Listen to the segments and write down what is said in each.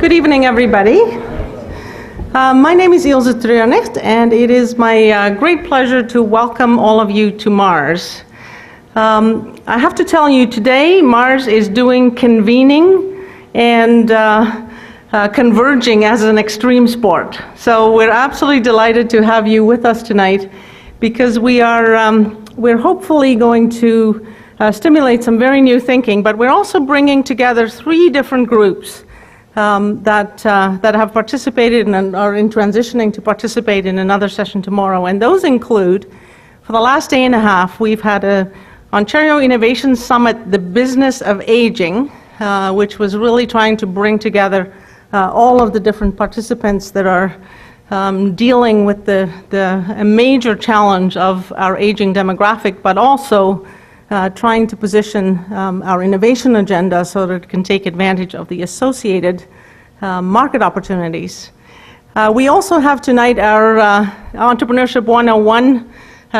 Good evening, everybody. My name is Ilse Treurnicht, and it is my great pleasure to welcome all of you to Mars. I have to tell you, today Mars is doing convening and converging as an extreme sport. So we're absolutely delighted to have you with us tonight, because we're hopefully going to stimulate some very new thinking, but we're also bringing together three different groups that have participated and are in transitioning to participate in another session tomorrow. And those include, for the last day and a half, we've had a Ontario Innovation Summit, The Business of Aging, which was really trying to bring together all of the different participants that are dealing with a major challenge of our aging demographic, but also trying to position our innovation agenda so that it can take advantage of the associated market opportunities. We also have tonight our Entrepreneurship 101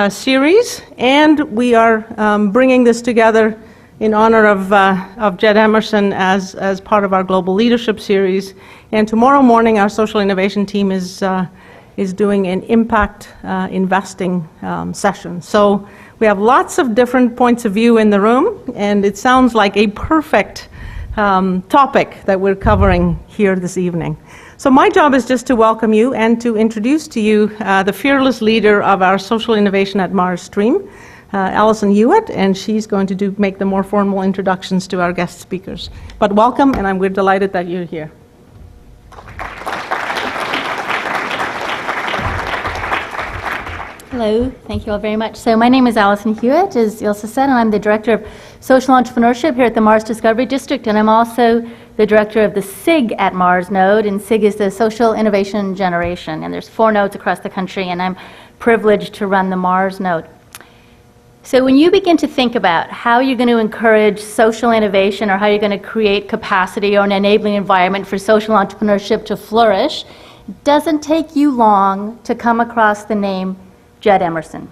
series, and we are bringing this together in honor of Jed Emerson as part of our Global Leadership series. And tomorrow morning, our social innovation team is doing an impact investing session. So we have lots of different points of view in the room, and it sounds like a perfect topic that we're covering here this evening. So my job is just to welcome you and to introduce to you the fearless leader of our social innovation at Mars stream, Alison Hewitt, and she's going to make the more formal introductions to our guest speakers. But welcome, and we're delighted that you're here. Hello, thank you all very much. So my name is Alison Hewitt, as Ilse said, and I'm the Director of Social Entrepreneurship here at the Mars Discovery District, and I'm also the Director of the SiG at Mars node, and SiG is the Social Innovation Generation, and there's 4 nodes across the country, and I'm privileged to run the Mars node. So when you begin to think about how you're going to encourage social innovation or how you're going to create capacity or an enabling environment for social entrepreneurship to flourish, it doesn't take you long to come across the name Jed Emerson.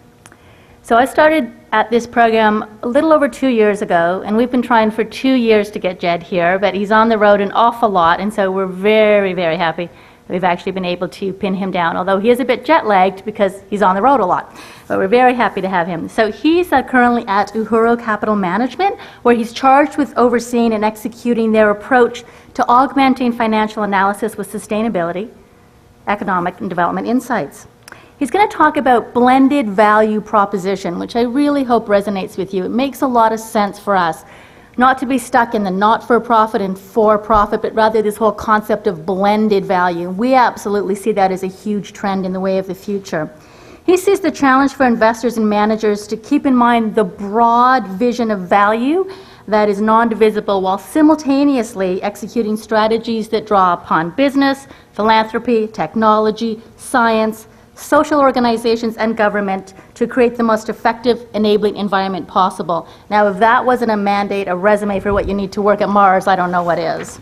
So I started at this program a little over 2 years ago, and we've been trying for 2 years to get Jed here, but he's on the road an awful lot, and so we're very, very happy that we've actually been able to pin him down, although he is a bit jet-lagged because he's on the road a lot. But we're very happy to have him. So he's currently at Uhuru Capital Management, where he's charged with overseeing and executing their approach to augmenting financial analysis with sustainability, economic and development insights. He's going to talk about blended value proposition, which I really hope resonates with you. It makes a lot of sense for us, not to be stuck in the not-for-profit and for-profit, but rather this whole concept of blended value. We absolutely see that as a huge trend in the way of the future. He sees the challenge for investors and managers to keep in mind the broad vision of value that is non-divisible, while simultaneously executing strategies that draw upon business, philanthropy, technology, science, social organizations, and government to create the most effective enabling environment possible. Now, if that wasn't a mandate, a resume for what you need to work at Mars, I don't know what is.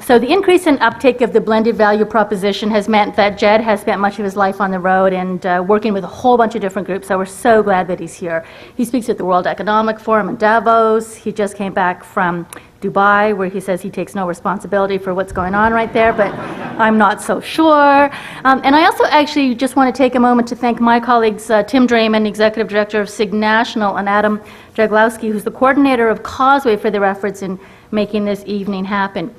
So the increase in uptake of the blended value proposition has meant that Jed has spent much of his life on the road and working with a whole bunch of different groups, so we're so glad that he's here. He speaks at the World Economic Forum in Davos. He just came back from Dubai, where he says he takes no responsibility for what's going on right there, but I'm not so sure. And I also actually just want to take a moment to thank my colleagues, Tim Drayman, Executive Director of SiG National, and Adam Jaglowski, who's the coordinator of Causeway, for their efforts in making this evening happen.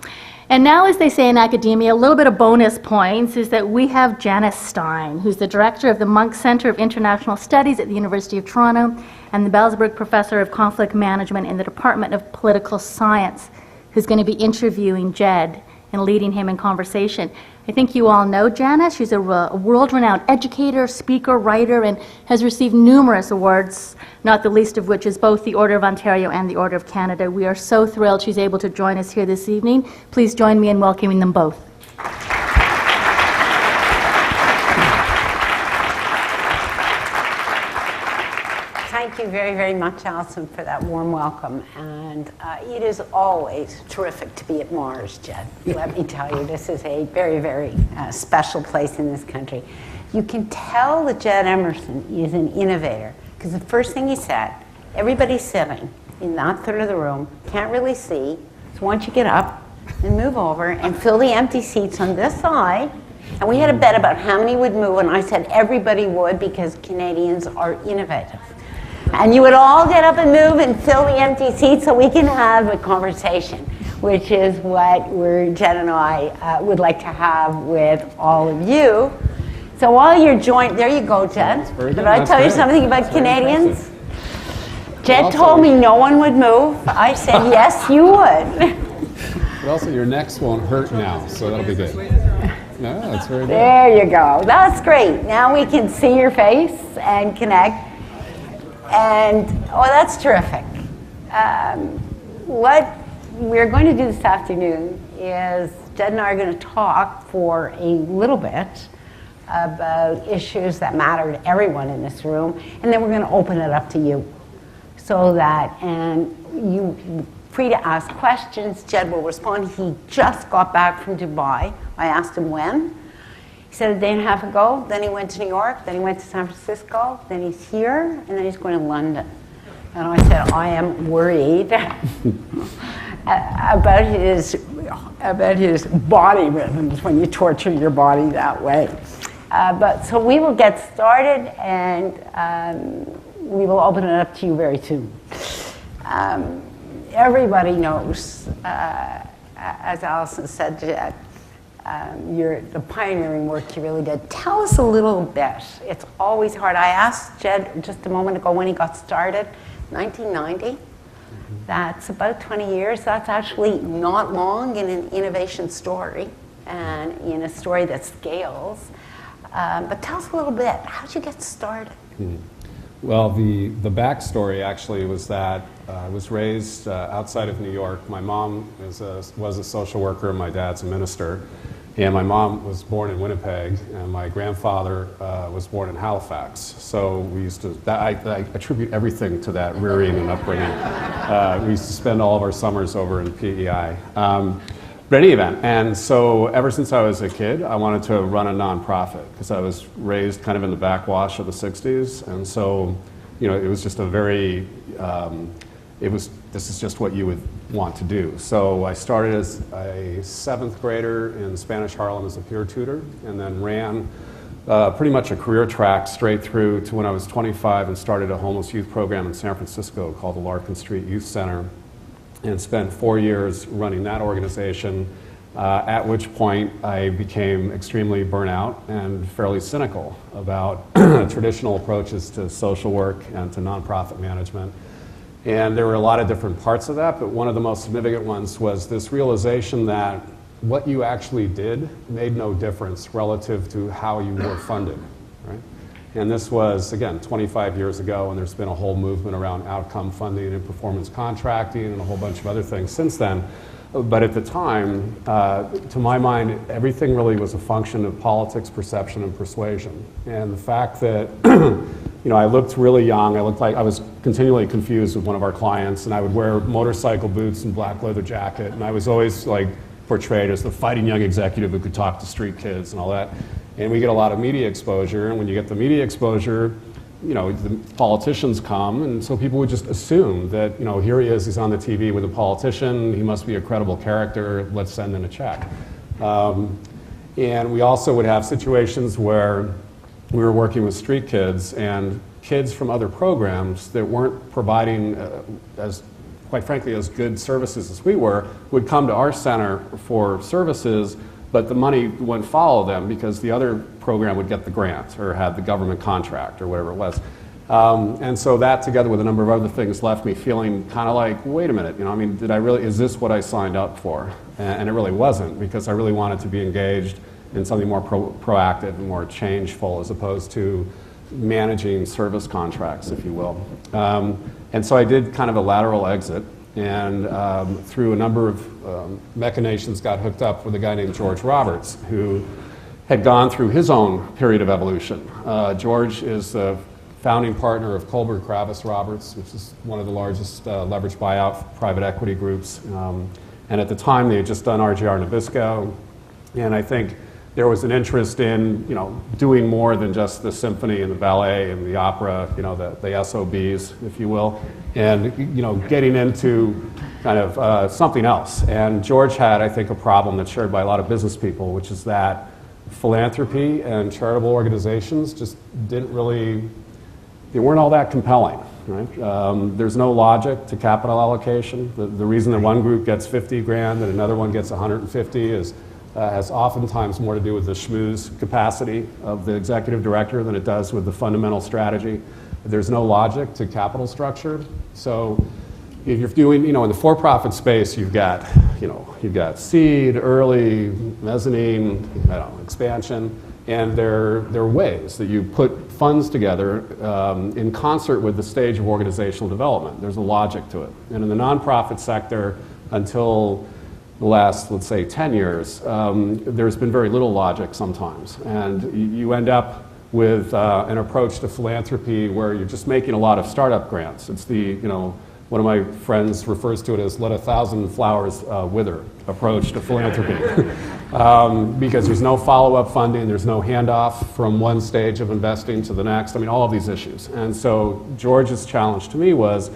And now, as they say in academia, a little bit of bonus points is that we have Janice Stein, who's the director of the Monk Center of International Studies at the University of Toronto and the Belzberg Professor of Conflict Management in the Department of Political Science, who's going to be interviewing Jed and leading him in conversation. I think you all know Janice. She's a world-renowned educator, speaker, writer, and has received numerous awards, not the least of which is both the Order of Ontario and the Order of Canada. We are so thrilled she's able to join us here this evening. Please join me in welcoming them both. Thank you very, very much, Alison, for that warm welcome. And it is always terrific to be at Mars, Jed. Let me tell you, this is a very, very special place in this country. You can tell that Jed Emerson is an innovator, because the first thing he said, everybody's sitting in that third of the room, can't really see, so why don't you get up and move over and fill the empty seats on this side. And we had a bet about how many would move, and I said everybody would because Canadians are innovative. And you would all get up and move and fill the empty seats so we can have a conversation, which is what Jed and I would like to have with all of you. So while you're joined, there you go, Jed. Did I tell you something about Canadians? Jed told me no one would move. I said, yes, you would. But also your necks won't hurt now, so that'll be good. No, that's very good. There you go. That's great. Now we can see your face and connect. And, oh, that's terrific. What we're going to do this afternoon is Jed and I are going to talk for a little bit about issues that matter to everyone in this room, and then we're going to open it up to you so that, and you free to ask questions. Jed will respond. He just got back from Dubai. I asked him when. He said a day and a half ago. Then he went to New York. Then he went to San Francisco. Then he's here. And then he's going to London. And I said, I am worried about his body rhythms when you torture your body that way. But so we will get started, and we will open it up to you very soon. Everybody knows, as Alison said, Jed, the pioneering work you really did. Tell us a little bit. It's always hard. I asked Jed just a moment ago when he got started, 1990. That's about 20 years. That's actually not long in an innovation story and in a story that scales. But tell us a little bit. How'd you get started? Well, the backstory actually was that I was raised outside of New York. My mom was a social worker, and my dad's a minister. And my mom was born in Winnipeg, and my grandfather was born in Halifax. So we used to, I attribute everything to that rearing and upbringing. We used to spend all of our summers over in PEI. But any event, and so ever since I was a kid, I wanted to run a nonprofit because I was raised kind of in the backwash of the 60s. And so, you know, it was just a very, this is just what you would want to do. So I started as a 7th grader in Spanish Harlem as a peer tutor, and then ran pretty much a career track straight through to when I was 25 and started a homeless youth program in San Francisco called the Larkin Street Youth Center, and spent 4 years running that organization, at which point I became extremely burnout and fairly cynical about traditional approaches to social work and to nonprofit management. And there were a lot of different parts of that, but one of the most significant ones was this realization that what you actually did made no difference relative to how you were funded, right? And this was, again, 25 years ago, and there's been a whole movement around outcome funding and performance contracting and a whole bunch of other things since then. But at the time, to my mind, everything really was a function of politics, perception, and persuasion. And the fact that, you know, I looked really young. I looked like I was continually confused with one of our clients, and I would wear motorcycle boots and black leather jacket, and I was always like portrayed as the fighting young executive who could talk to street kids and all that. And we get a lot of media exposure, and when you get the media exposure, you know, the politicians come, and so people would just assume that, you know, here he is, he's on the TV with a politician, he must be a credible character, let's send in a check. And we also would have situations where we were working with street kids, and kids from other programs that weren't providing, as quite frankly, as good services as we were, would come to our center for services, but the money wouldn't follow them because the other program would get the grant or had the government contract or whatever it was. And so that, together with a number of other things, left me feeling kind of like, wait a minute, you know, I mean, did I really, is this what I signed up for? And it really wasn't, because I really wanted to be engaged in something more proactive and more changeful, as opposed to managing service contracts, if you will. And so I did kind of a lateral exit, and through a number of machinations got hooked up with a guy named George Roberts, who had gone through his own period of evolution. George is the founding partner of Colbert Kravis Roberts, which is one of the largest leveraged buyout private equity groups. And at the time, they had just done RGR Nabisco, and I think there was an interest in, you know, doing more than just the symphony and the ballet and the opera, you know, the SOBs, if you will, and, you know, getting into kind of something else. And George had, I think, a problem that's shared by a lot of business people, which is that philanthropy and charitable organizations just didn't really, they weren't all that compelling. Right? There's no logic to capital allocation. The reason that one group gets 50 grand and another one gets 150 has oftentimes more to do with the schmooze capacity of the executive director than it does with the fundamental strategy. There's no logic to capital structure. So if you're doing, in the for-profit space, you've got seed, early, mezzanine, expansion, and there are ways that you put funds together in concert with the stage of organizational development. There's a logic to it. And in the nonprofit sector, until the last, let's say, 10 years, there's been very little logic sometimes. And you end up with an approach to philanthropy where you're just making a lot of startup grants. It's one of my friends refers to it as let 1,000 flowers wither approach to philanthropy. Because there's no follow-up funding, there's no handoff from one stage of investing to the next. All of these issues. And so George's challenge to me was,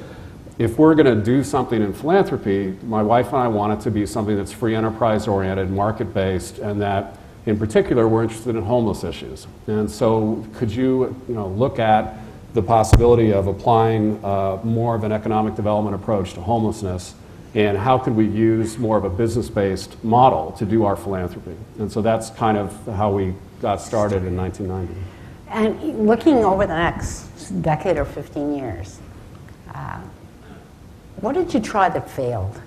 if we're going to do something in philanthropy, my wife and I want it to be something that's free enterprise-oriented, market-based, and that, in particular, we're interested in homeless issues. And so could you, look at the possibility of applying more of an economic development approach to homelessness, and how could we use more of a business-based model to do our philanthropy? And so that's kind of how we got started in 1990. And looking over the next decade or 15 years, what did you try that failed?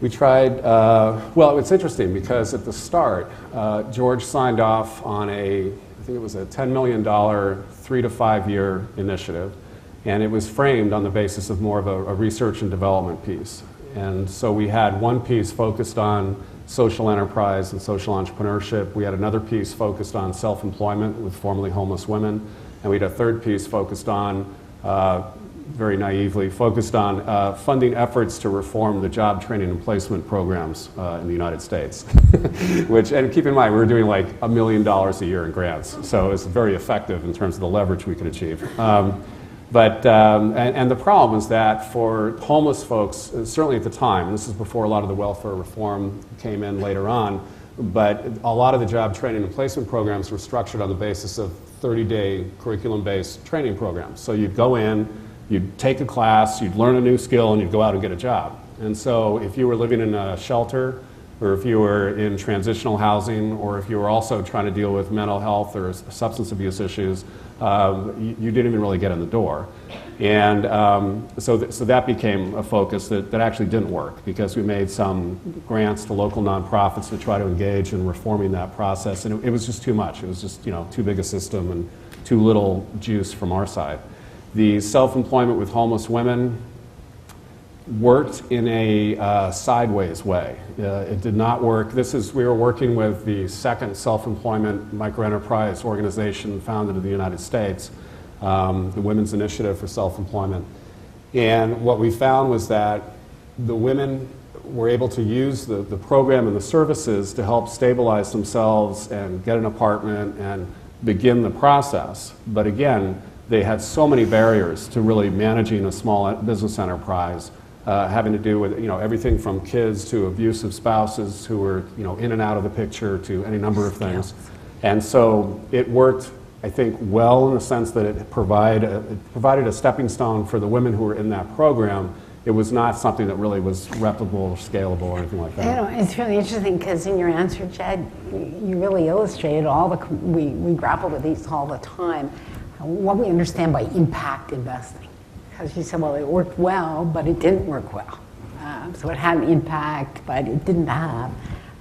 We tried, well, it's interesting because at the start, George signed off on I think it was a $10 million 3 to 5 year initiative, and it was framed on the basis of more of a research and development piece. And so we had one piece focused on social enterprise and social entrepreneurship. We had another piece focused on self-employment with formerly homeless women, and we had a third piece focused on, very naively, focused on funding efforts to reform the job training and placement programs in the United States. Which, and keep in mind, we were doing like $1 million a year in grants, so it's very effective in terms of the leverage we could achieve. And the problem is that for homeless folks, certainly at the time, and this is before a lot of the welfare reform came in later on, but a lot of the job training and placement programs were structured on the basis of 30-day curriculum-based training programs. So you'd go in, you'd take a class, you'd learn a new skill, and you'd go out and get a job. And so if you were living in a shelter, or if you were in transitional housing, or if you were also trying to deal with mental health or substance abuse issues, you didn't even really get in the door. And so that became a focus that actually didn't work, because we made some grants to local nonprofits to try to engage in reforming that process, and it was just too much. It was just too big a system and too little juice from our side. The self-employment with homeless women worked in a sideways way. It did not work. We were working with the second self-employment microenterprise organization founded in the United States, the Women's Initiative for Self-Employment. And what we found was that the women were able to use the program and the services to help stabilize themselves and get an apartment and begin the process. But again, they had so many barriers to really managing a small business enterprise, having to do with everything from kids to abusive spouses who were in and out of the picture to any number of things. And so it worked, I think, well in the sense that it provided a stepping stone for the women who were in that program. It was not something that really was replicable or scalable or anything like that. It's really interesting because in your answer, Jed, you really illustrated we grapple with these all the time, what we understand by impact investing. Because you said, well, it worked well, but it didn't work well. So it had an impact, but it didn't have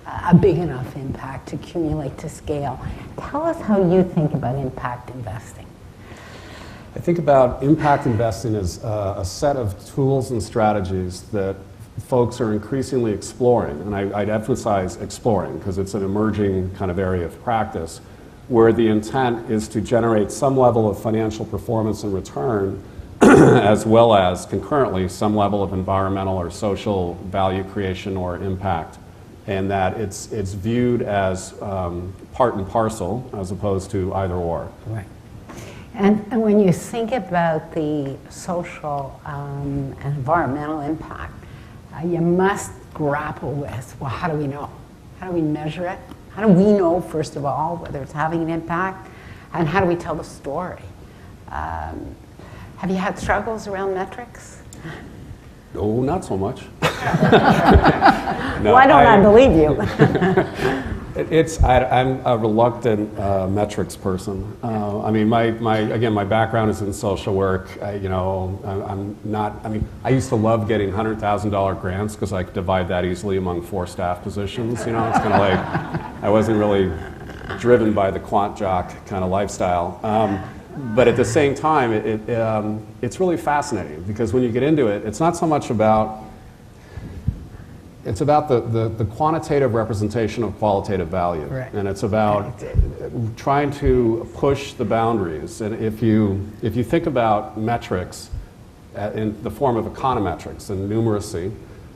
a big enough impact to accumulate to scale. Tell us how you think about impact investing. I think about impact investing as a set of tools and strategies that folks are increasingly exploring, and I'd emphasize exploring because it's an emerging kind of area of practice, where the intent is to generate some level of financial performance and return as well as concurrently some level of environmental or social value creation or impact, and that it's viewed as part and parcel as opposed to either or. Right. And when you think about the social and environmental impact, you must grapple with, well, how do we know? How do we measure it? How do we know, first of all, whether it's having an impact? And how do we tell the story? Have you had struggles around metrics? Oh, not so much. Why don't I believe you? I'm a reluctant metrics person. I mean, my background is in social work. I used to love getting $100,000 grants because I could divide that easily among 4 staff positions. It's kind of like, I wasn't really driven by the quant jock kind of lifestyle. But at the same time, it's really fascinating because when you get into it, it's not so much about, it's about the quantitative representation of qualitative value. Right. And it's about trying to push the boundaries. And if you think about metrics in the form of econometrics and numeracy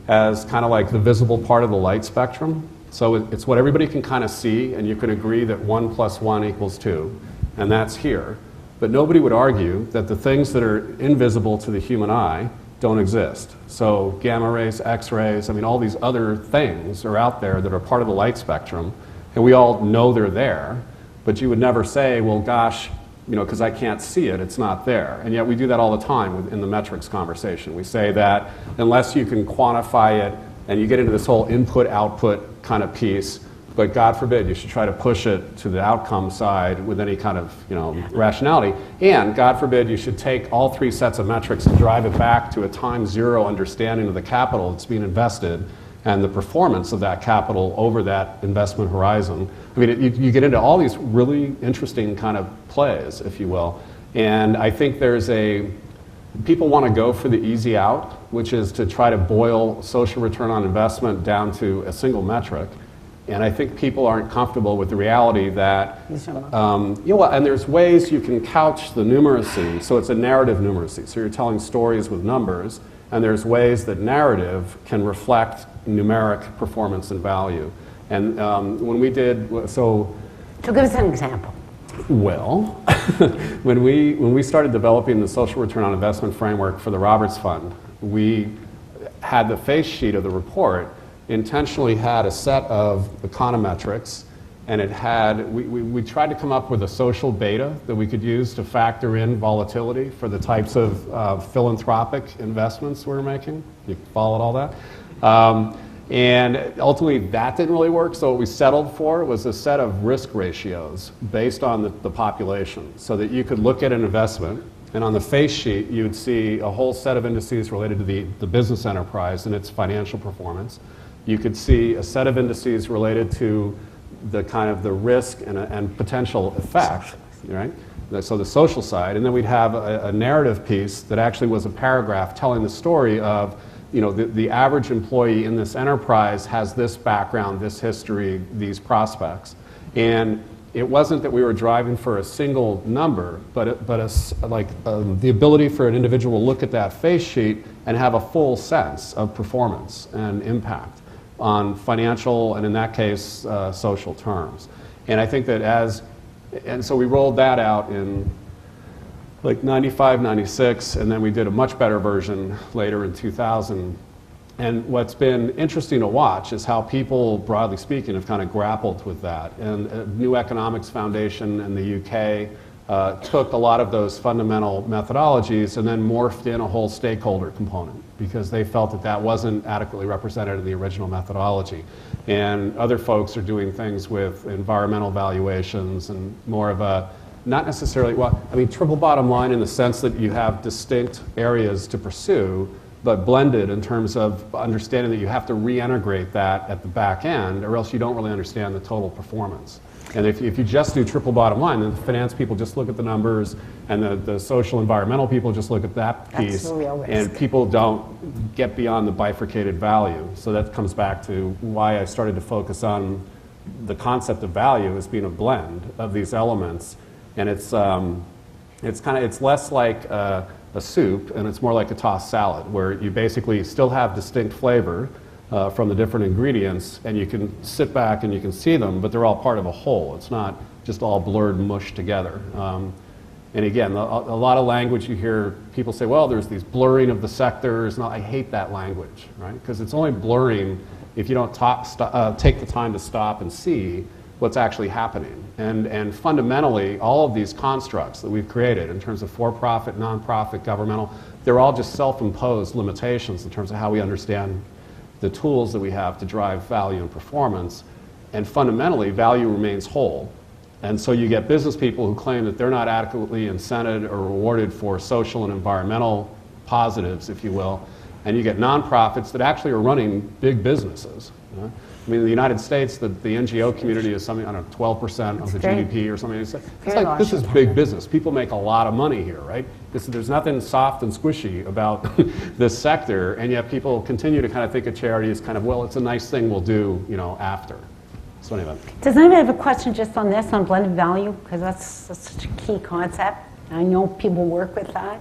as kind of like the visible part of the light spectrum, so it's what everybody can kind of see, and you can agree that 1 + 1 = 2, and that's here. But nobody would argue that the things that are invisible to the human eye don't exist. So gamma rays, X-rays, all these other things are out there that are part of the light spectrum, and we all know they're there, but you would never say, well, gosh, because I can't see it, it's not there. And yet we do that all the time in the metrics conversation. We say that unless you can quantify it, and you get into this whole input-output kind of piece, but God forbid you should try to push it to the outcome side with any kind of rationality. And God forbid you should take all 3 sets of metrics and drive it back to a time zero understanding of the capital that's being invested and the performance of that capital over that investment horizon. You get into all these really interesting kind of plays, if you will. And I think people want to go for the easy out, which is to try to boil social return on investment down to a single metric. And I think people aren't comfortable with the reality that, and there's ways you can couch the numeracy, so it's a narrative numeracy, so you're telling stories with numbers, and there's ways that narrative can reflect numeric performance and value. And when we did, so give us an example. Well, when we started developing the social return on investment framework for the Roberts Fund, we had the face sheet of the report intentionally had a set of econometrics, and we tried to come up with a social beta that we could use to factor in volatility for the types of philanthropic investments we were making. You followed all that? And ultimately that didn't really work, so what we settled for was a set of risk ratios based on the population, so that you could look at an investment, and on the face sheet you'd see a whole set of indices related to the business enterprise and its financial performance. You could see a set of indices related to the kind of the risk and potential effect, right? So the social side, and then we'd have a narrative piece that actually was a paragraph telling the story of, the average employee in this enterprise has this background, this history, these prospects. And it wasn't that we were driving for a single number, but the ability for an individual to look at that face sheet and have a full sense of performance and impact on financial, and in that case, social terms. And I think that and so we rolled that out in like 95, 96, and then we did a much better version later in 2000. And what's been interesting to watch is how people, broadly speaking, have kind of grappled with that. And New Economics Foundation in the UK took a lot of those fundamental methodologies and then morphed in a whole stakeholder component because they felt that wasn't adequately represented in the original methodology. And other folks are doing things with environmental valuations and more of a, not necessarily, triple bottom line in the sense that you have distinct areas to pursue, but blended in terms of understanding that you have to reintegrate that at the back end, or else you don't really understand the total performance. And if you just do triple bottom line, then the finance people just look at the numbers, and the social environmental people just look at that piece. That's the real risk. And people don't get beyond the bifurcated value. So that comes back to why I started to focus on the concept of value as being a blend of these elements. And it's less like a soup, and it's more like a tossed salad, where you basically still have distinct flavor from the different ingredients, and you can sit back and you can see them, but they're all part of a whole. It's not just all blurred mush together. And again, a lot of language you hear people say, well, there's these blurring of the sectors. No, I hate that language, right? Because it's only blurring if you don't take the time to stop and see what's actually happening. And fundamentally, all of these constructs that we've created in terms of for-profit, nonprofit, governmental, they're all just self-imposed limitations in terms of how we understand the tools that we have to drive value and performance. And fundamentally, value remains whole. And so you get business people who claim that they're not adequately incented or rewarded for social and environmental positives, if you will. And you get nonprofits that actually are running big businesses. You know? I mean, in the United States, the NGO community is something, I don't know, 12% of the GDP or something. It's like, this is big business. People make a lot of money here, right? There's nothing soft and squishy about this sector, and yet people continue to kind of think of charity as kind of, well, it's a nice thing we'll do, you know, after. So anyway. Does anybody have a question just on this, on blended value? Because that's such a key concept. I know people work with that.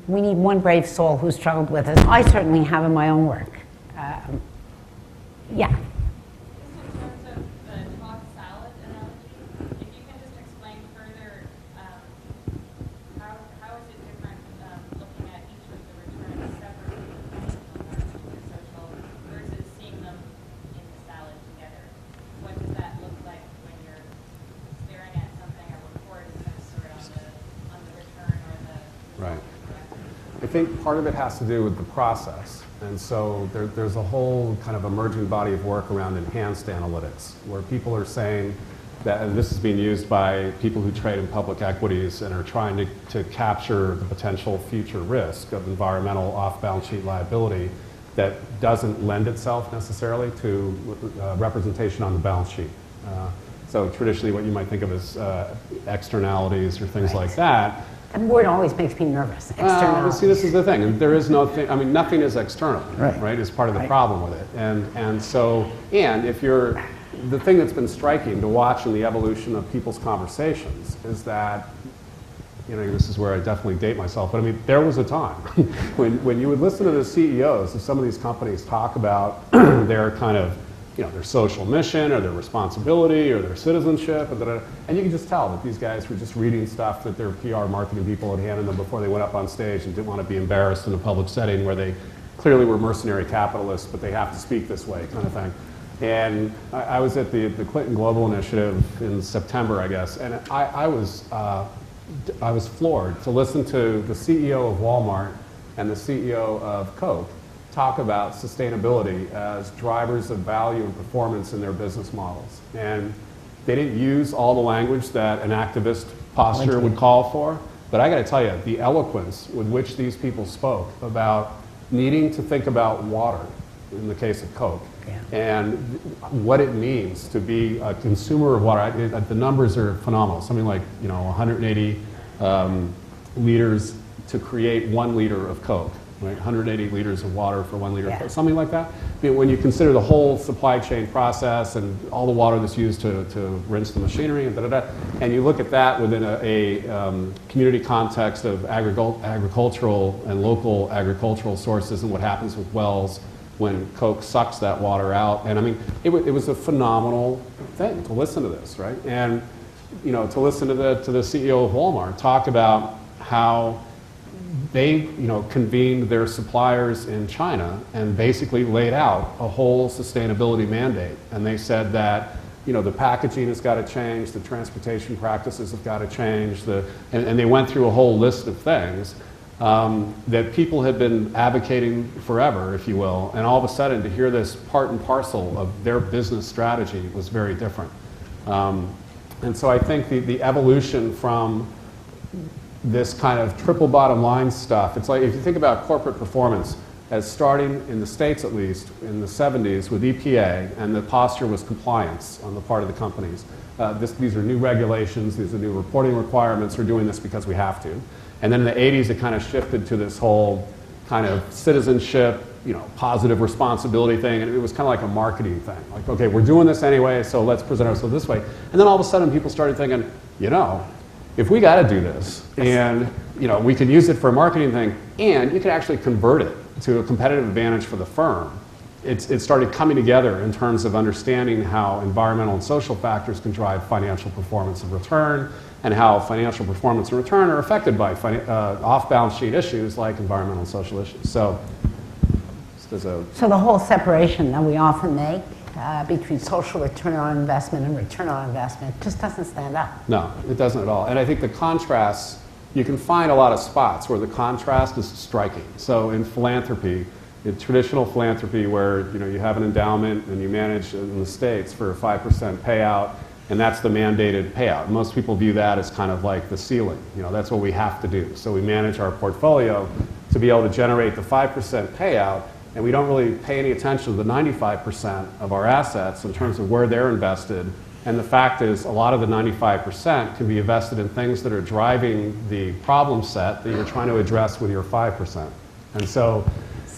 We need one brave soul who's struggled with this. I certainly have in my own work. Yeah. Just in terms of the tossed salad analogy, if you can just explain further how is it different looking at each of the returns separately from the social versus seeing them in the salad together? What does that look like when you're staring at something, a report of some sort on the return or the Right. I think part of it has to do with the process. And so there's a whole kind of emerging body of work around enhanced analytics, where people are saying that, and this is being used by people who trade in public equities and are trying to capture the potential future risk of environmental off-balance sheet liability that doesn't lend itself necessarily to representation on the balance sheet. So traditionally what you might think of as externalities or things like that. That word always makes me nervous. Externalities. See, this is the thing. And there is no thing, I mean, nothing is external, right? Is part of the problem with it. And if you're, the thing that's been striking to watch in the evolution of people's conversations is that, you know, this is where I definitely date myself, but I mean, there was a time when you would listen to the CEOs of some of these companies talk about their kind of, you know, their social mission or their responsibility or their citizenship, and you can just tell that these guys were just reading stuff that their PR marketing people had handed them before they went up on stage and didn't want to be embarrassed in a public setting where they clearly were mercenary capitalists, but they have to speak this way kind of thing. And I was at the Clinton Global Initiative in September, I guess, and I was floored to listen to the CEO of Walmart and the CEO of Coke talk about sustainability as drivers of value and performance in their business models. And they didn't use all the language that an activist posture would call for, but I got to tell you, the eloquence with which these people spoke about needing to think about water, in the case of Coke, and what it means to be a consumer of water. The numbers are phenomenal. Something like, you know, 180 liters to create 1 liter of Coke. Right? 180 liters of water for 1 liter of Coke, something like that. I mean, when you consider the whole supply chain process and all the water that's used to rinse the machinery and you look at that within a community context of agricultural and local agricultural sources and what happens with wells when Coke sucks that water out. And I mean, it was a phenomenal thing to listen to this, right? And, you know, to listen to the CEO of Walmart talk about how they, you know, convened their suppliers in China and basically laid out a whole sustainability mandate. And they said that, you know, the packaging has got to change, the transportation practices have got to change, and they went through a whole list of things that people had been advocating forever, if you will. And all of a sudden, to hear this part and parcel of their business strategy was very different. And so I think the evolution from this kind of triple bottom line stuff, it's like if you think about corporate performance as starting in the States, at least in the 70s with EPA, and the posture was compliance on the part of the companies. These are new regulations, these are new reporting requirements, we're doing this because we have to. And then in the 80s it kind of shifted to this whole kind of citizenship, you know, positive responsibility thing, and it was kind of like a marketing thing. Like, okay, we're doing this anyway, so let's present ourselves this way. And then all of a sudden people started thinking, you know, if we got to do this, and you know, we could use it for a marketing thing, and you could actually convert it to a competitive advantage for the firm, it started coming together in terms of understanding how environmental and social factors can drive financial performance and return, and how financial performance and return are affected by off-balance sheet issues like environmental and social issues. So, So the whole separation that we often make between social return on investment and return on investment just doesn't stand up. no, it doesn't at all. And I think the contrasts, you can find a lot of spots where the contrast is striking. So in philanthropy, in traditional philanthropy where you have an endowment and you manage in the States for a 5% payout, and that's the mandated payout. Most people view that as kind of like the ceiling. That's what we have to do. So we manage our portfolio to be able to generate the 5% payout, and we don't really pay any attention to the 95% of our assets in terms of where they're invested. And the fact is, a lot of the 95% can be invested in things that are driving the problem set that you're trying to address with your 5%. And so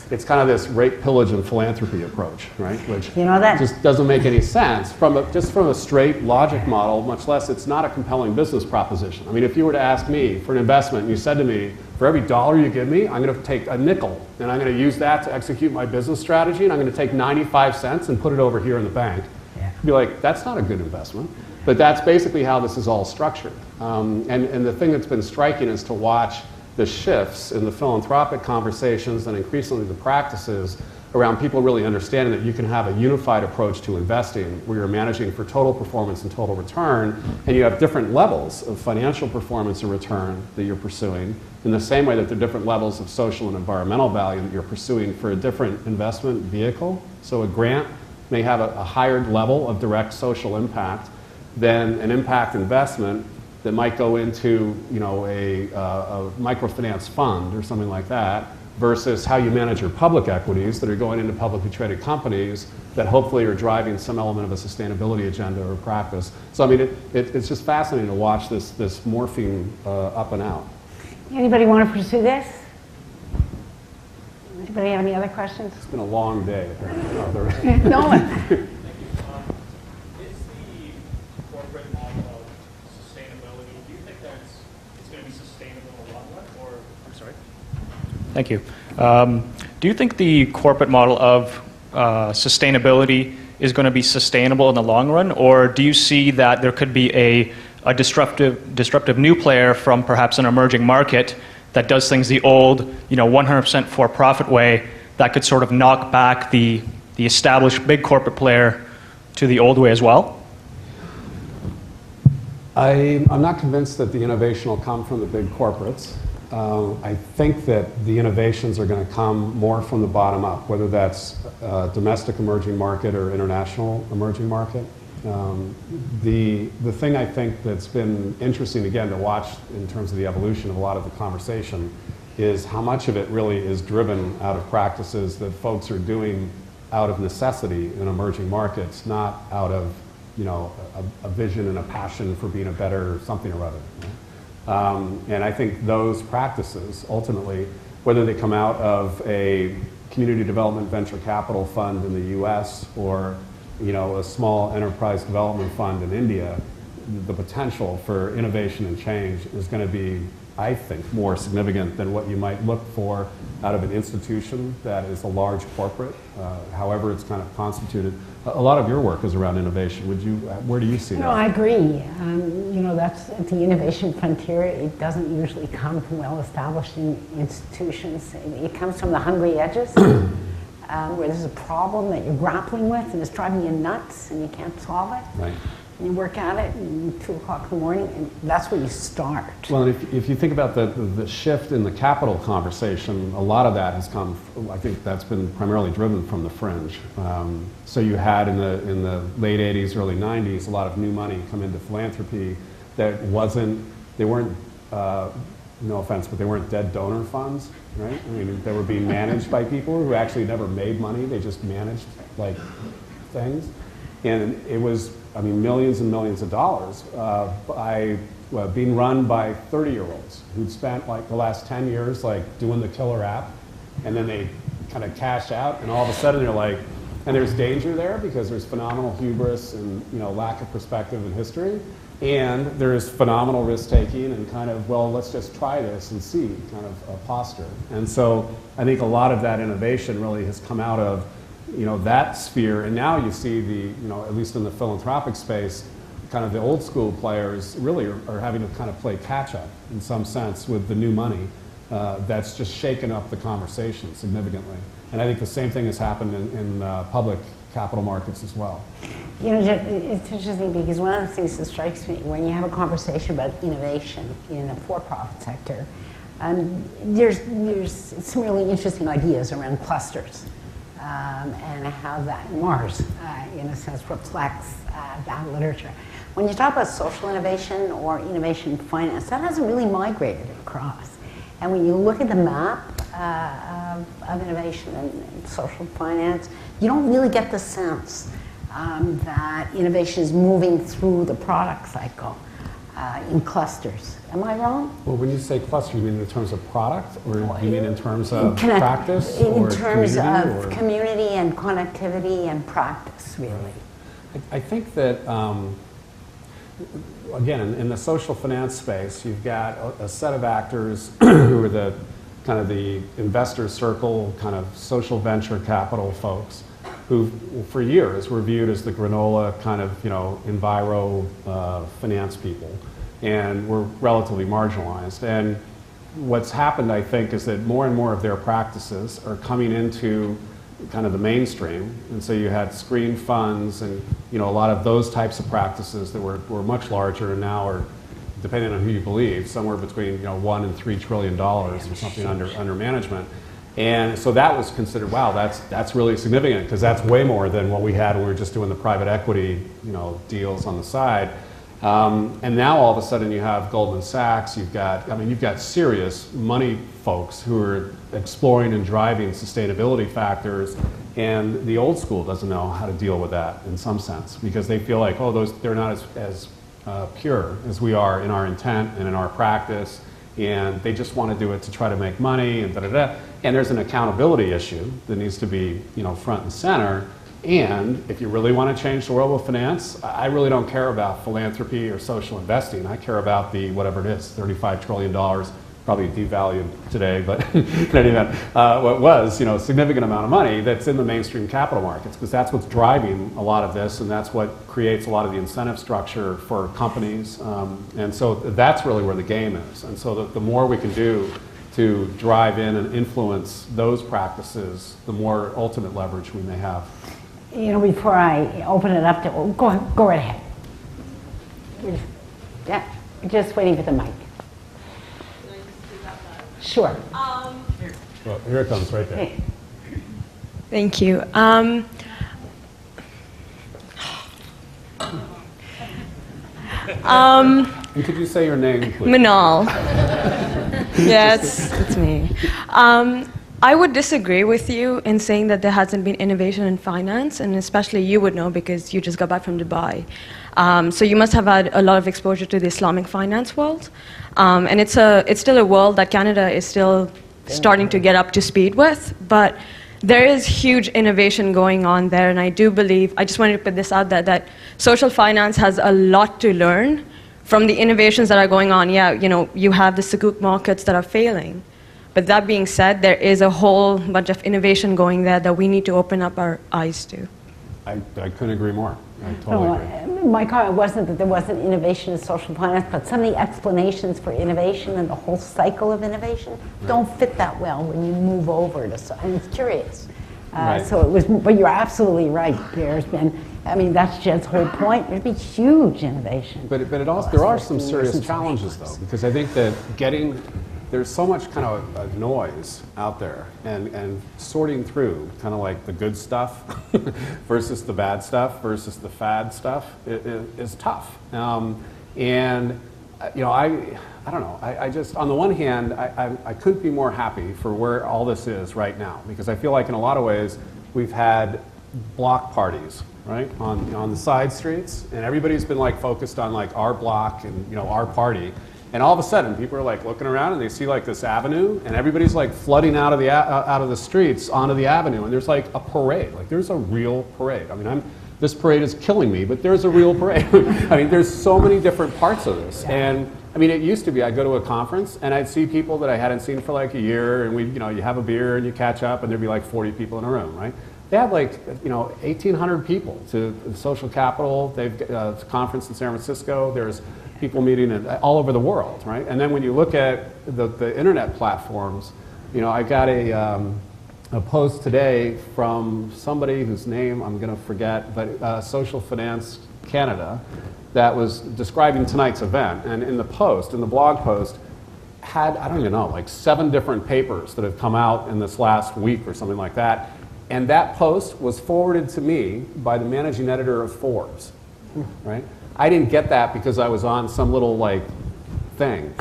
it's kind of this rape, pillage, and philanthropy approach, right? Which just doesn't make any sense just from a straight logic model, much less it's not a compelling business proposition. I mean, if you were to ask me for an investment and you said to me, for every dollar you give me, I'm going to take a nickel and I'm going to use that to execute my business strategy, and I'm going to take 95 cents and put it over here in the bank. I'd be like, that's not a good investment. But that's basically how this is all structured. And the thing that's been striking is to watch the shifts in the philanthropic conversations and increasingly the practices around people really understanding that you can have a unified approach to investing where you're managing for total performance and total return, and you have different levels of financial performance and return that you're pursuing in the same way that there are different levels of social and environmental value that you're pursuing for a different investment vehicle. So a grant may have a higher level of direct social impact than an impact investment that might go into a microfinance fund or something like that, versus how you manage your public equities that are going into publicly traded companies that hopefully are driving some element of a sustainability agenda or practice. So I mean, it's just fascinating to watch this morphing up and out. Anybody want to pursue this? Anybody have any other questions? It's been a long day, apparently. No. Is the corporate model of sustainability, do you think it's going to be sustainable in the long run, or, I'm sorry? Thank you. Do you think the corporate model of sustainability is going to be sustainable in the long run, or do you see that there could be a disruptive new player from perhaps an emerging market that does things the old, 100% for-profit way that could sort of knock back the established big corporate player to the old way as well? I'm not convinced that the innovation will come from the big corporates. I think that the innovations are going to come more from the bottom up, whether that's domestic emerging market or international emerging market. The thing I think that's been interesting, again, to watch in terms of the evolution of a lot of the conversation is how much of it really is driven out of practices that folks are doing out of necessity in emerging markets, not out of a vision and a passion for being a better something or other. And I think those practices, ultimately, whether they come out of a community development venture capital fund in the US or a small enterprise development fund in India, the potential for innovation and change is going to be, I think, more significant than what you might look for out of an institution that is a large corporate, however it's kind of constituted. A lot of your work is around innovation. Where do you see that? No, I agree. That's the innovation frontier. It doesn't usually come from well-established institutions. It comes from the hungry edges, where there's a problem that you're grappling with and it's driving you nuts and you can't solve it. Right. And you work at it and 2 o'clock in the morning, and that's where you start. Well, and if you think about the shift in the capital conversation, a lot of that has come, I think that's been primarily driven from the fringe. So you had in the late 80s, early 90s, a lot of new money come into philanthropy that they weren't, no offense, but they weren't dead donor funds, right? I mean, they were being managed by people who actually never made money, they just managed things. And it was, millions and millions of dollars being run by 30-year-olds who'd spent the last 10 years doing the killer app, and then they kind of cash out, and all of a sudden they're and there's danger there because there's phenomenal hubris and lack of perspective and history, and there's phenomenal risk-taking and kind of, well, let's just try this and see kind of a posture. And so I think a lot of that innovation really has come out of that sphere, and now you see at least in the philanthropic space, kind of the old school players really are having to kind of play catch up in some sense with the new money that's just shaken up the conversation significantly. And I think the same thing has happened in public capital markets as well. You know, it's interesting because one of the things that strikes me when you have a conversation about innovation in the for-profit sector, there's some really interesting ideas around clusters and how that MaRS, in a sense, reflects that literature. When you talk about social innovation or innovation finance, that hasn't really migrated across. And when you look at the map of innovation and social finance, you don't really get the sense that innovation is moving through the product cycle in clusters. Am I wrong? Well, when you say cluster, you mean in terms of product, or you mean in terms of Connect- practice, in or terms community, of or? community and connectivity and practice, really. I think that, again, in the social finance space, you've got a set of actors who are the kind of the investor circle, kind of social venture capital folks, who for years were viewed as the granola kind of, enviro finance people, and were relatively marginalized. And what's happened, I think, is that more and more of their practices are coming into kind of the mainstream. And so you had screen funds and a lot of those types of practices that were much larger, and now are, depending on who you believe, somewhere between $1 and $3 trillion or something under management. And so that was considered, wow, that's really significant, because that's way more than what we had when we were just doing the private equity deals on the side. And now all of a sudden you have Goldman Sachs, you've got serious money folks who are exploring and driving sustainability factors, and the old school doesn't know how to deal with that in some sense, because they feel like, they're not as pure as we are in our intent and in our practice, and they just want to do it to try to make money and da-da-da. And there's an accountability issue that needs to be front and center. And if you really want to change the world of finance, I really don't care about philanthropy or social investing. I care about the, whatever it is, $35 trillion, probably devalued today, but in any event, what was, a significant amount of money that's in the mainstream capital markets, because that's what's driving a lot of this, and that's what creates a lot of the incentive structure for companies. And so that's really where the game is. And so the more we can do to drive in and influence those practices, the more ultimate leverage we may have. Before I open it up to, go right ahead. Yeah, just waiting for the mic. Sure. Well, here it comes right there. Thank you. And could you say your name, please? Manal. Yes, it's me. I would disagree with you in saying that there hasn't been innovation in finance, and especially you would know because you just got back from Dubai. So you must have had a lot of exposure to the Islamic finance world. And it's still a world that Canada is still starting to get up to speed with, but there is huge innovation going on there, and I do believe, I just wanted to put this out there, that social finance has a lot to learn from the innovations that are going on. Yeah, you have the sukuk markets that are failing. But that being said, there is a whole bunch of innovation going there that we need to open up our eyes to. I couldn't agree more. I totally agree. My comment wasn't that there wasn't innovation in social finance, but some of the explanations for innovation and the whole cycle of innovation don't fit that well when you move over to, and it's curious. Right. So it was, but you're absolutely right. There's been, that's Jed's whole point. There's been huge innovation. But it also, there are some serious challenges though, because I think that there's so much kind of noise out there, and sorting through kind of like the good stuff versus the bad stuff versus the fad stuff is tough. And I don't know. I just, on the one hand, I couldn't be more happy for where all this is right now, because I feel like in a lot of ways we've had block parties, right, on the side streets, and everybody's been like focused on like our block and our party. And all of a sudden, people are like looking around and they see like this avenue, and everybody's like flooding out of the streets onto the avenue, and there's like a parade. Like there's a real parade. I mean, this parade is killing me, but there's a real parade. I mean, there's so many different parts of this. And I mean, it used to be I'd go to a conference and I'd see people that I hadn't seen for like a year, and you have a beer and you catch up, and there'd be like 40 people in a room, right? They had like, 1,800 people to the social capital. They've got a conference in San Francisco. There's people meeting all over the world, right? And then when you look at the internet platforms, I got a post today from somebody whose name I'm going to forget, but Social Finance Canada, that was describing tonight's event. And in the blog post, had, I don't even know, like 7 different papers that have come out in this last week or something like that. And that post was forwarded to me by the managing editor of Forbes, right? I didn't get that because I was on some little thing,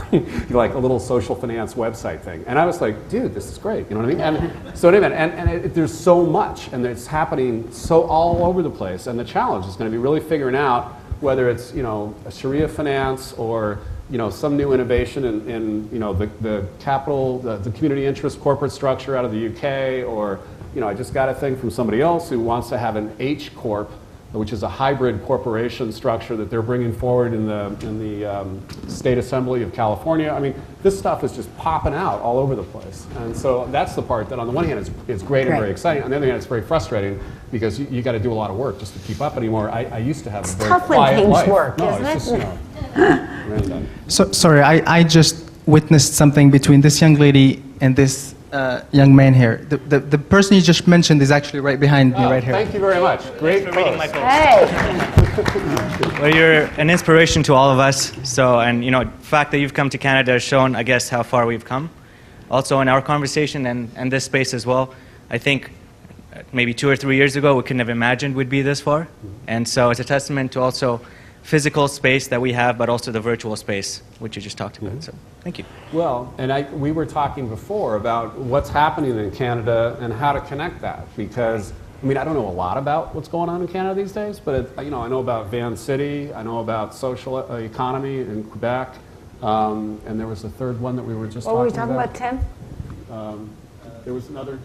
like a little social finance website thing. And I was like, dude, this is great, you know what I mean? And so anyway, there's so much, and it's happening so all over the place. And the challenge is going to be really figuring out whether it's, a Sharia finance or, some new innovation in the capital, the community interest corporate structure out of the UK, or, I just got a thing from somebody else who wants to have an H Corp, which is a hybrid corporation structure that they're bringing forward in the State Assembly of California. I mean, this stuff is just popping out all over the place. And so that's the part that on the one hand is great and very exciting. On the other hand, it's very frustrating because you got to do a lot of work just to keep up anymore. I used to have a very quiet life. Work, no, isn't it's it? just, random. So, sorry, I just witnessed something between this young lady and this young man here. The person you just mentioned is actually right behind me, right here. Thank you very much. Great Thanks for reading my post. Hey, Well, you're an inspiration to all of us. So, and the fact that you've come to Canada has shown, I guess, how far we've come. Also, in our conversation and this space as well, I think maybe 2 or 3 years ago we couldn't have imagined we'd be this far. And so it's a testament to also physical space that we have, but also the virtual space, which you just talked about. So, thank you. Well, and we were talking before about what's happening in Canada and how to connect that, because I don't know a lot about what's going on in Canada these days, but I know about Van City, I know about social economy in Quebec, and there was a third one that we were just what were we talking talking about, Tim? There was another.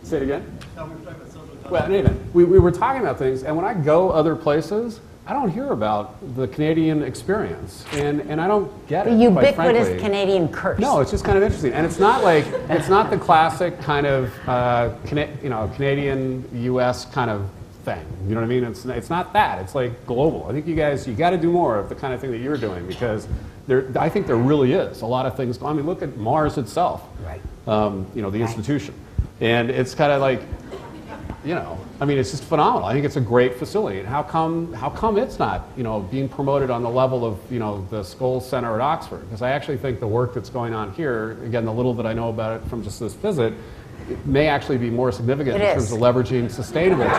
Say it again. No, we were talking about social economy. Well, anyway, we were talking about things, and when I go other places, I don't hear about the Canadian experience, and I don't get it. Ubiquitous quite frankly. Canadian curse. No, it's just kind of interesting, and it's not the classic kind of Canadian U.S. kind of thing. You know what I mean? It's not that. It's like global. I think you got to do more of the kind of thing that you're doing, because I think there really is a lot of things. Look at MaRS itself. Right. The institution, and it's kind of like. It's just phenomenal. I think it's a great facility. And how come it's not, being promoted on the level of, the Scholes Center at Oxford? Because I actually think the work that's going on here, again, the little that I know about it from just this visit, it may actually be more significant in terms of leveraging sustainable change.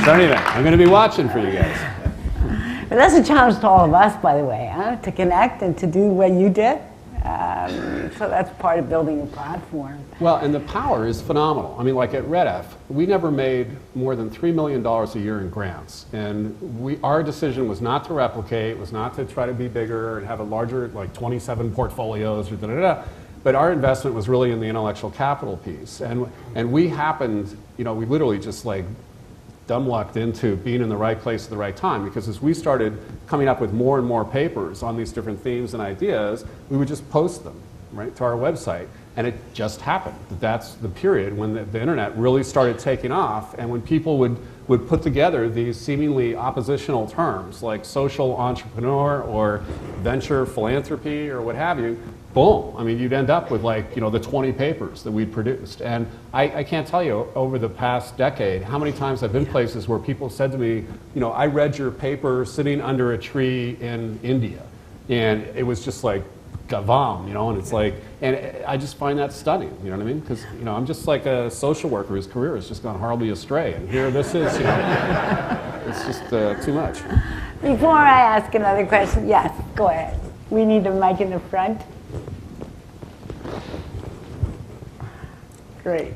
So anyway, I'm going to be watching for you guys. But that's a challenge to all of us, by the way, to connect and to do what you did. So that's part of building a platform. Well, and the power is phenomenal. Like at RedF, we never made more than $3 million a year in grants. And our decision was not to replicate, was not to try to be bigger and have a larger, 27 portfolios or da-da-da. But our investment was really in the intellectual capital piece. And we happened, we literally just dumb lucked into being in the right place at the right time, because as we started coming up with more and more papers on these different themes and ideas, we would just post them right to our website, and it just happened that's the period when the internet really started taking off, and when people would put together these seemingly oppositional terms like social entrepreneur or venture philanthropy or what have you, boom, you'd end up with the 20 papers that we'd produced. And I can't tell you over the past decade how many times I've been places where people said to me, I read your paper sitting under a tree in India. And it was just like, gavam, and it's and I just find that stunning, you know what I mean? Because, I'm just like a social worker whose career has just gone horribly astray. And here this is, it's just too much. Before I ask another question, yes, go ahead. We need a mic in the front. Great.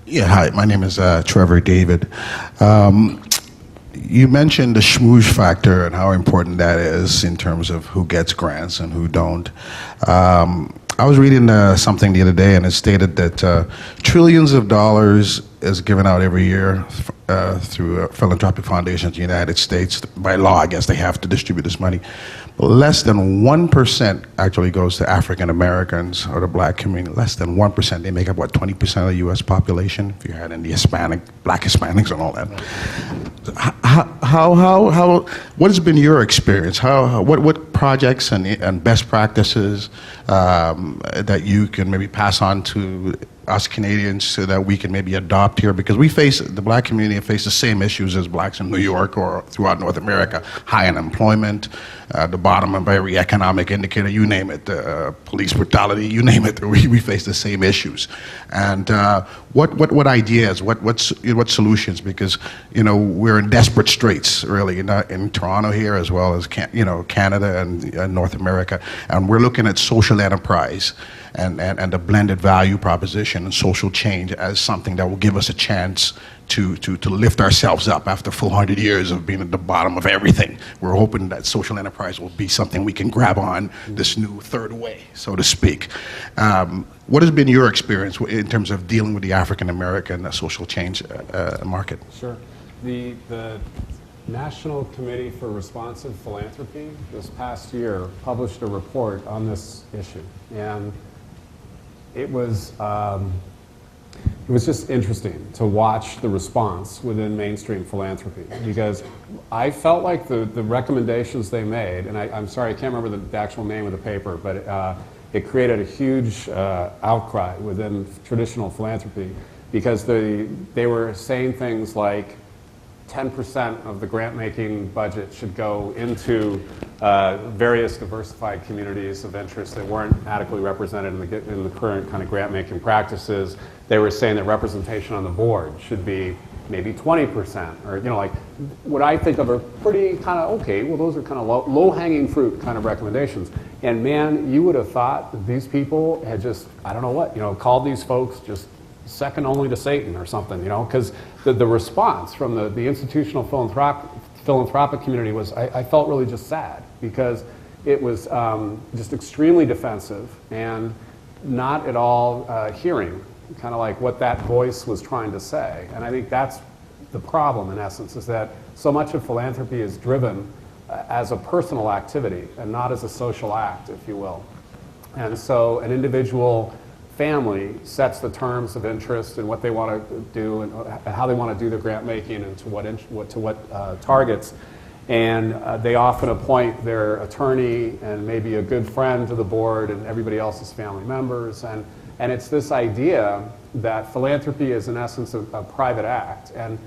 Yeah, hi, my name is Trevor David. You mentioned the schmooze factor and how important that is in terms of who gets grants and who don't. I was reading something the other day, and it stated that trillions of dollars is given out every year through philanthropic foundations in the United States. By law, I guess they have to distribute this money. But less than 1% actually goes to African Americans or the black community. Less than 1%. They make up, what, 20% of the U.S. population, if you add in the black Hispanics and all that. What has been your experience? What projects and best practices that you can maybe pass on to us Canadians so that we can maybe adopt here? Because the black community face the same issues as blacks in New York or throughout North America. High unemployment, the bottom of every economic indicator, you name it, police brutality, you name it, we face the same issues. And what ideas, what solutions? Because, we're in desperate straits, really, in Toronto here as well as Canada and North America. And we're looking at social enterprise and the blended value proposition and social change as something that will give us a chance to lift ourselves up after 400 years of being at the bottom of everything. We're hoping that social enterprise will be something we can grab on, this new third way, so to speak. What has been your experience in terms of dealing with the African American social change market? Sure. The National Committee for Responsive Philanthropy this past year published a report on this issue, and it was just interesting to watch the response within mainstream philanthropy, because I felt like the recommendations they made, and I'm sorry, I can't remember the actual name of the paper, but it created a huge outcry within traditional philanthropy, because they were saying things like 10% of the grant-making budget should go into various diversified communities of interest that weren't adequately represented in the current kind of grant-making practices. They were saying that representation on the board should be maybe 20%, or like what I think of are pretty kind of okay. Well, those are kind of low-hanging fruit kind of recommendations. And man, you would have thought that these people had just, I don't know what, called these folks just second only to Satan or something, because the response from the institutional philanthropic community was, I felt really just sad, because it was just extremely defensive and not at all hearing kind of like what that voice was trying to say. And I think that's the problem, in essence, is that so much of philanthropy is driven as a personal activity and not as a social act, if you will. And so an individual family sets the terms of interest and what they want to do and how they want to do their grant making and to what targets. And they often appoint their attorney and maybe a good friend to the board and everybody else is family members. And it's this idea that philanthropy is in essence a private act. And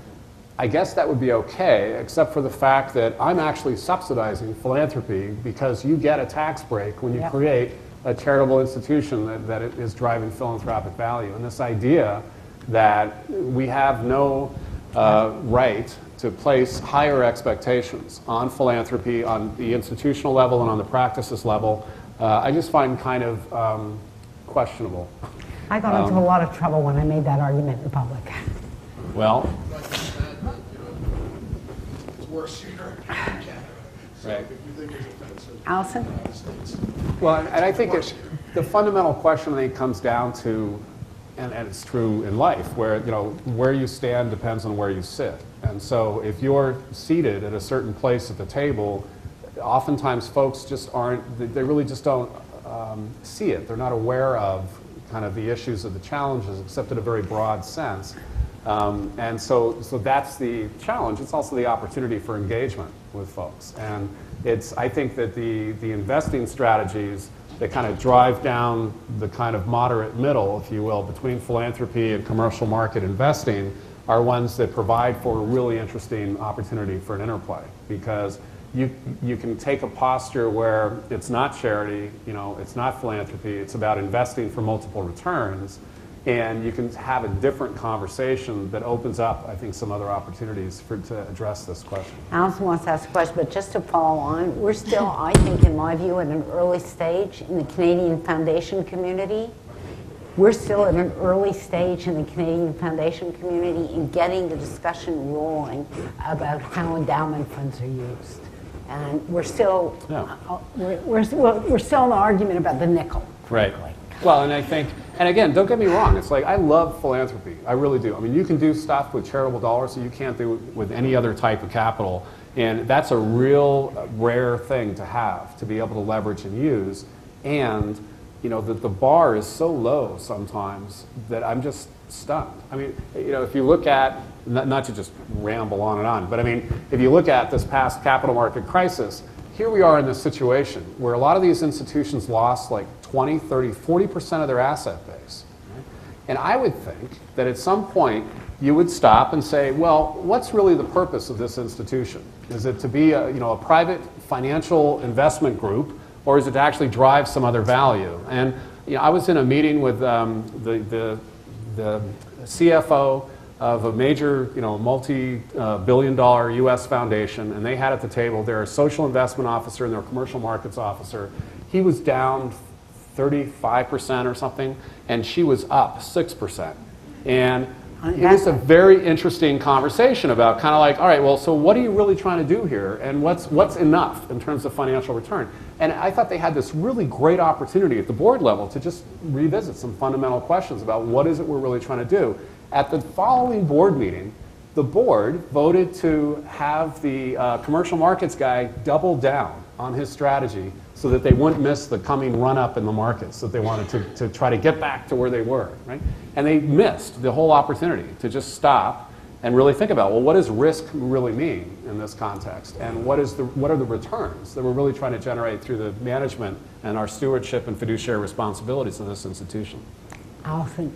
I guess that would be okay, except for the fact that I'm actually subsidizing philanthropy because you get a tax break when you create a charitable institution that is driving philanthropic value. And this idea that we have no right to place higher expectations on philanthropy on the institutional level and on the practices level, I just find kind of questionable. I got into a lot of trouble when I made that argument in public. Well, It's worse here in Canada. So right. if you think it's offensive, Allison? in the United States. Well, and I think the fundamental question I think comes down to, and it's true in life, where where you stand depends on where you sit. And so if you're seated at a certain place at the table, oftentimes folks just aren't, they really just don't see it. They're not aware of kind of the issues or the challenges, except in a very broad sense. And so that's the challenge. It's also the opportunity for engagement with folks. And I think that the investing strategies that kind of drive down the kind of moderate middle, if you will, between philanthropy and commercial market investing are ones that provide for a really interesting opportunity for an interplay, because you can take a posture where it's not charity, it's not philanthropy, it's about investing for multiple returns, and you can have a different conversation that opens up, I think, some other opportunities to address this question. Allison wants to ask a question, but just to follow on, we're still, I think, in my view, at an early stage in the Canadian foundation community. We're still at an early stage in the Canadian foundation community in getting the discussion rolling about how endowment funds are used. And we're still, we're still in the argument about the nickel. Right. Well, and I think And again, don't get me wrong, it's like I love philanthropy, I really do. I mean, you can do stuff with charitable dollars that you can't do with any other type of capital, and that's a real rare thing to have, to be able to leverage and use. And you know, the bar is so low sometimes that I'm just stunned. I mean, you know, if you look at, not to just ramble on and on, but I mean, if you look at this past capital market crisis, here we are in this situation where a lot of these institutions lost like 20, 30, 40% of their asset base. Right? And I would think that at some point you would stop and say, well, what's really the purpose of this institution? Is it to be a, you know, a private financial investment group, or is it to actually drive some other value? And you know, I was in a meeting with the CFO of a major, you know, multi-billion-dollar U.S. foundation, and they had at the table their social investment officer and their commercial markets officer. He was down 35% or something, and she was up 6%. And it was a very interesting conversation about kind of like, all right, well, so what are you really trying to do here, and what's enough in terms of financial return? And I thought they had this really great opportunity at the board level to just revisit some fundamental questions about what is it we're really trying to do. At the following board meeting, the board voted to have the commercial markets guy double down on his strategy so that they wouldn't miss the coming run-up in the markets that they wanted to try to get back to where they were, right? And they missed the whole opportunity to just stop and really think about, well, what does risk really mean in this context? And what are the returns that we're really trying to generate through the management and our stewardship and fiduciary responsibilities of this institution? Alison.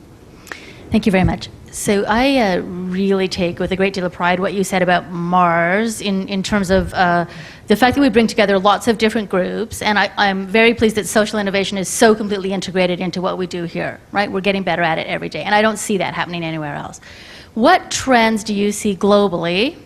Thank you very much. So I really take with a great deal of pride what you said about MaRS in terms of the fact that we bring together lots of different groups, and I'm very pleased that social innovation is so completely integrated into what we do here, right? We're getting better at it every day, and I don't see that happening anywhere else. What trends do you see globally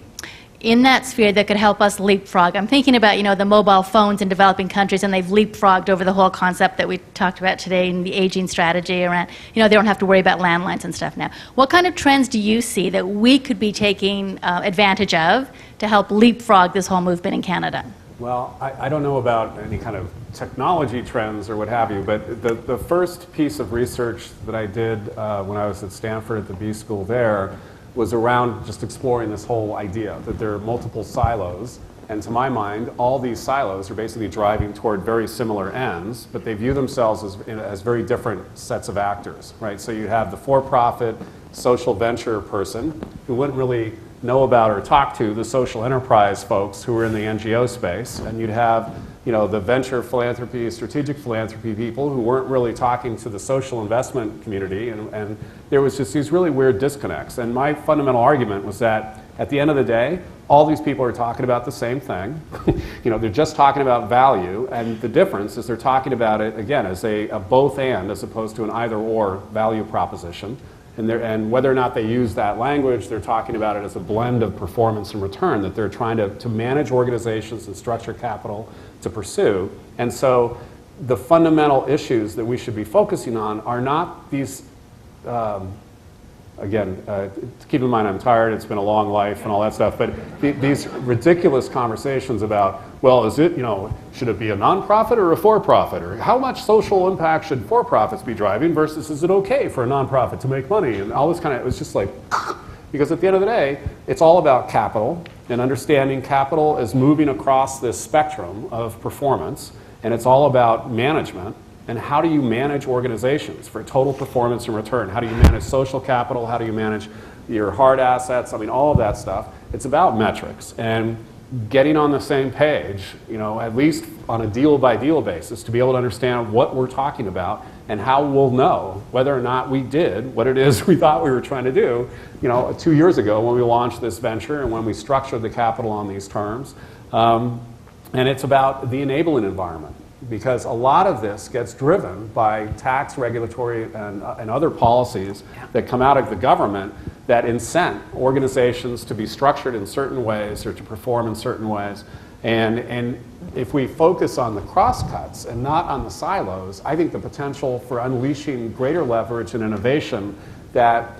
in that sphere that could help us leapfrog? I'm thinking about, you know, the mobile phones in developing countries, and they've leapfrogged over the whole concept that we talked about today in the aging strategy around, you know, they don't have to worry about landlines and stuff now. What kind of trends do you see that we could be taking advantage of to help leapfrog this whole movement in Canada? Well, I don't know about any kind of technology trends or what have you, but the first piece of research that I did when I was at Stanford at the B School there was around just exploring this whole idea that there are multiple silos, and to my mind, all these silos are basically driving toward very similar ends, but they view themselves as very different sets of actors, right? So you have the for-profit social venture person who wouldn't really know about or talk to the social enterprise folks who are in the NGO space, and you'd have, you know, the venture philanthropy, strategic philanthropy people who weren't really talking to the social investment community, and there was just these really weird disconnects. And my fundamental argument was that at the end of the day, all these people are talking about the same thing. You know, they're just talking about value, and the difference is they're talking about it, again, as a both and as opposed to an either or value proposition. And whether or not they use that language, they're talking about it as a blend of performance and return that they're trying to manage organizations and structure capital to pursue. And so the fundamental issues that we should be focusing on are not these, again, keep in mind I'm tired, it's been a long life and all that stuff, but these ridiculous conversations about, well, is it, you know, should it be a nonprofit or a for-profit? Or how much social impact should for-profits be driving versus is it okay for a nonprofit to make money? And all this kind of, it was just like, because at the end of the day, it's all about capital and understanding capital is moving across this spectrum of performance, and it's all about management. And how do you manage organizations for total performance and return? How do you manage social capital? How do you manage your hard assets? I mean, all of that stuff. It's about metrics and getting on the same page, you know, at least on a deal-by-deal basis to be able to understand what we're talking about and how we'll know whether or not we did what it is we thought we were trying to do, you know, 2 years ago when we launched this venture and when we structured the capital on these terms. And it's about the enabling environment, because a lot of this gets driven by tax, regulatory, and other policies that come out of the government that incent organizations to be structured in certain ways or to perform in certain ways. And if we focus on the crosscuts and not on the silos, I think the potential for unleashing greater leverage and innovation that,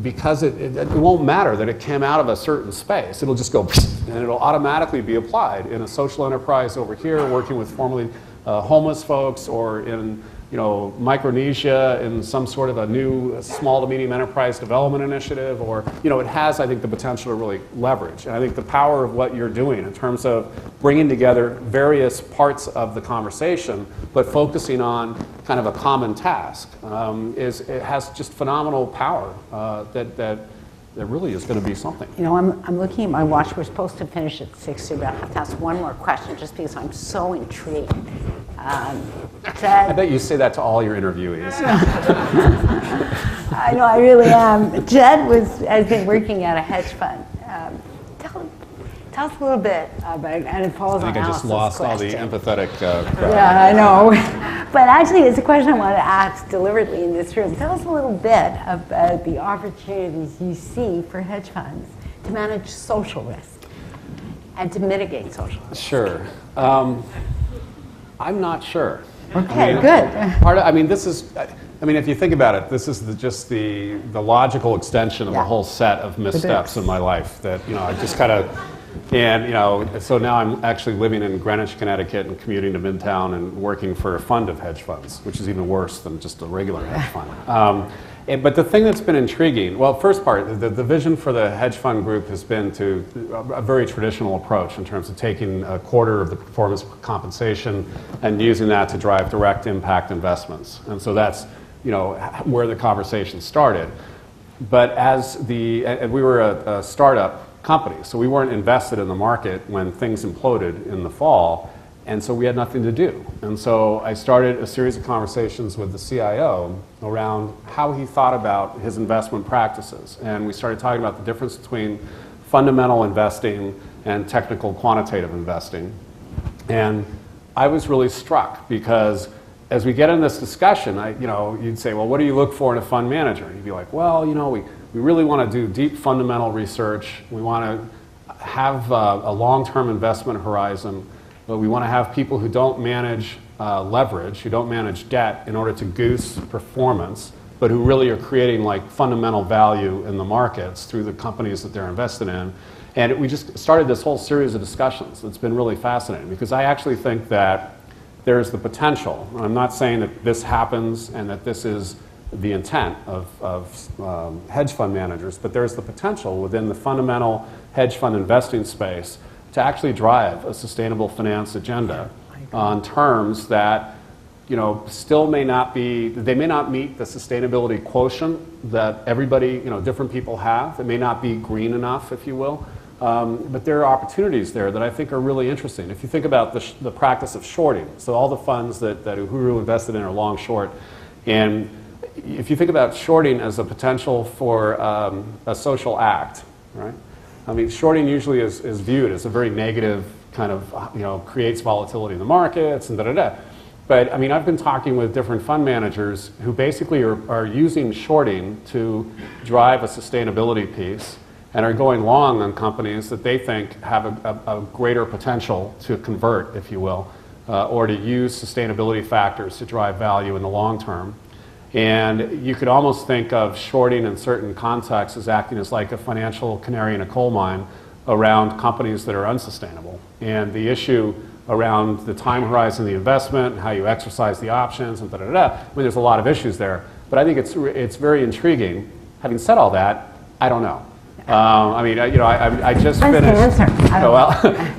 because it won't matter that it came out of a certain space, it'll just go and it'll automatically be applied in a social enterprise over here working with formerly homeless folks, or in Micronesia in some sort of a new small to medium enterprise development initiative, or, it has, I think, the potential to really leverage. And I think the power of what you're doing in terms of bringing together various parts of the conversation, but focusing on kind of a common task, it has just phenomenal power that really is going to be something. I'm looking at my watch. We're supposed to finish at 6:00, but I have to ask one more question just because I'm so intrigued. I bet you say that to all your interviewees. I know, I really am. Jed has been working at a hedge fund. Tell us a little bit about it, and it follows on I think I just lost all the empathetic crowd. Yeah, I know. But actually, it's a question I want to ask deliberately in this room. Tell us a little bit about the opportunities you see for hedge funds to manage social risk and to mitigate social risk. Sure. I'm not sure. Okay, good. If you think about it, this is just the logical extension of a whole set of missteps in my life that, I just kind of, so now I'm actually living in Greenwich, Connecticut, and commuting to Midtown and working for a fund of hedge funds, which is even worse than just a regular hedge fund. But the thing that's been intriguing, well, first part, the vision for the hedge fund group has been a very traditional approach in terms of taking a quarter of the performance compensation and using that to drive direct impact investments. And so that's, where the conversation started. But and we were a startup company, so we weren't invested in the market when things imploded in the fall, and so we had nothing to do. And so I started a series of conversations with the CIO around how he thought about his investment practices. And we started talking about the difference between fundamental investing and technical quantitative investing. And I was really struck because as we get in this discussion, you'd say, well, what do you look for in a fund manager? And you'd be like, well, we really want to do deep fundamental research. We want to have a long-term investment horizon, but we want to have people who don't manage leverage, who don't manage debt in order to goose performance, but who really are creating fundamental value in the markets through the companies that they're invested in. And we just started this whole series of discussions. It's been really fascinating because I actually think that there's the potential. I'm not saying that this happens and that this is the intent of hedge fund managers, but there's the potential within the fundamental hedge fund investing space to actually drive a sustainable finance agenda on terms that still may not meet the sustainability quotient that everybody, different people have. It may not be green enough, if you will. But there are opportunities there that I think are really interesting. If you think about the practice of shorting, so all the funds that Uhuru invested in are long short, and if you think about shorting as a potential for a social act, right? Shorting usually is viewed as a very negative kind of, creates volatility in the markets and da-da-da. But I've been talking with different fund managers who basically are using shorting to drive a sustainability piece and are going long on companies that they think have a greater potential to convert, if you will, or to use sustainability factors to drive value in the long term. And you could almost think of shorting in certain contexts as acting as like a financial canary in a coal mine around companies that are unsustainable. And the issue around the time horizon of the investment and how you exercise the options and da-da-da-da, there's a lot of issues there. But I think it's very intriguing. Having said all that, I don't know. I just finished.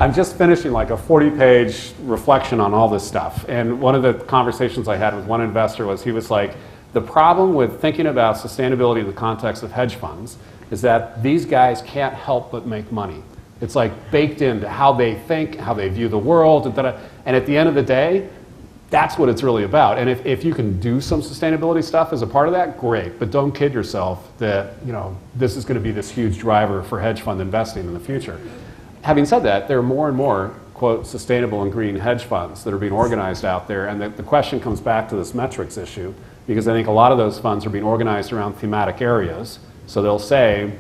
I'm just finishing like a 40-page reflection on all this stuff. And one of the conversations I had with one investor was he was like, the problem with thinking about sustainability in the context of hedge funds is that these guys can't help but make money. It's like baked into how they think, how they view the world, and at the end of the day, that's what it's really about. And if you can do some sustainability stuff as a part of that, great. But don't kid yourself that this is going to be this huge driver for hedge fund investing in the future. Having said that, there are more and more, quote, sustainable and green hedge funds that are being organized out there. And the question comes back to this metrics issue, because I think a lot of those funds are being organized around thematic areas. So they'll say,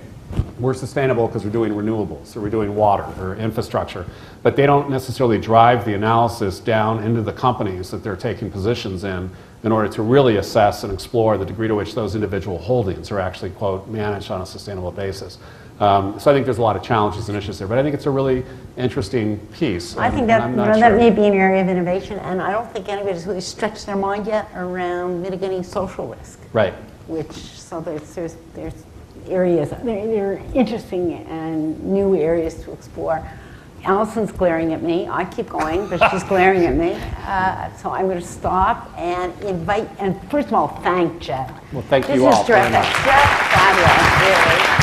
we're sustainable because we're doing renewables, or we're doing water, or infrastructure. But they don't necessarily drive the analysis down into the companies that they're taking positions in order to really assess and explore the degree to which those individual holdings are actually, quote, managed on a sustainable basis. So I think there's a lot of challenges and issues there, but I think it's a really interesting piece. I think and that, I'm you not know, that sure. may be an area of innovation, and I don't think anybody's really stretched their mind yet around mitigating social risk. Right. So there's areas, they're interesting and new areas to explore. Allison's glaring at me. I keep going, but she's glaring at me. So I'm going to stop and invite, and first of all, thank Jed. Well, thank you This all is very terrific. much. Just fabulous, really.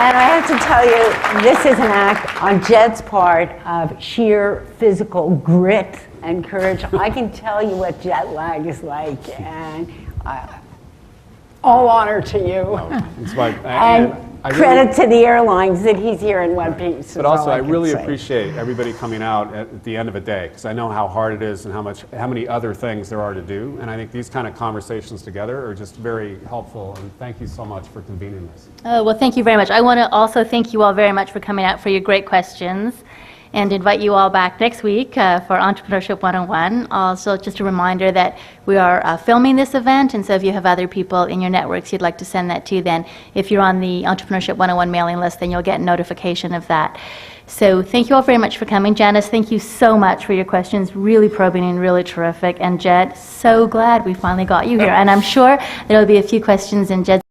And I have to tell you, this is an act on Jed's part of sheer physical grit and courage. I can tell you what jet lag is like, and all honor to you. It's my, And I credit to the airlines that he's here in one piece. But also, I really appreciate everybody coming out at the end of a day, because I know how hard it is and how many other things there are to do. And I think these kind of conversations together are just very helpful. And thank you so much for convening this. Oh, well, thank you very much. I want to also thank you all very much for coming out for your great questions and invite you all back next week for Entrepreneurship 101. Also, just a reminder that we are filming this event, and so if you have other people in your networks you'd like to send that to, then if you're on the Entrepreneurship 101 mailing list, then you'll get notification of that. So thank you all very much for coming. Janice, thank you so much for your questions, really probing and really terrific. And Jed, so glad we finally got you here. And I'm sure there'll be a few questions in Jed's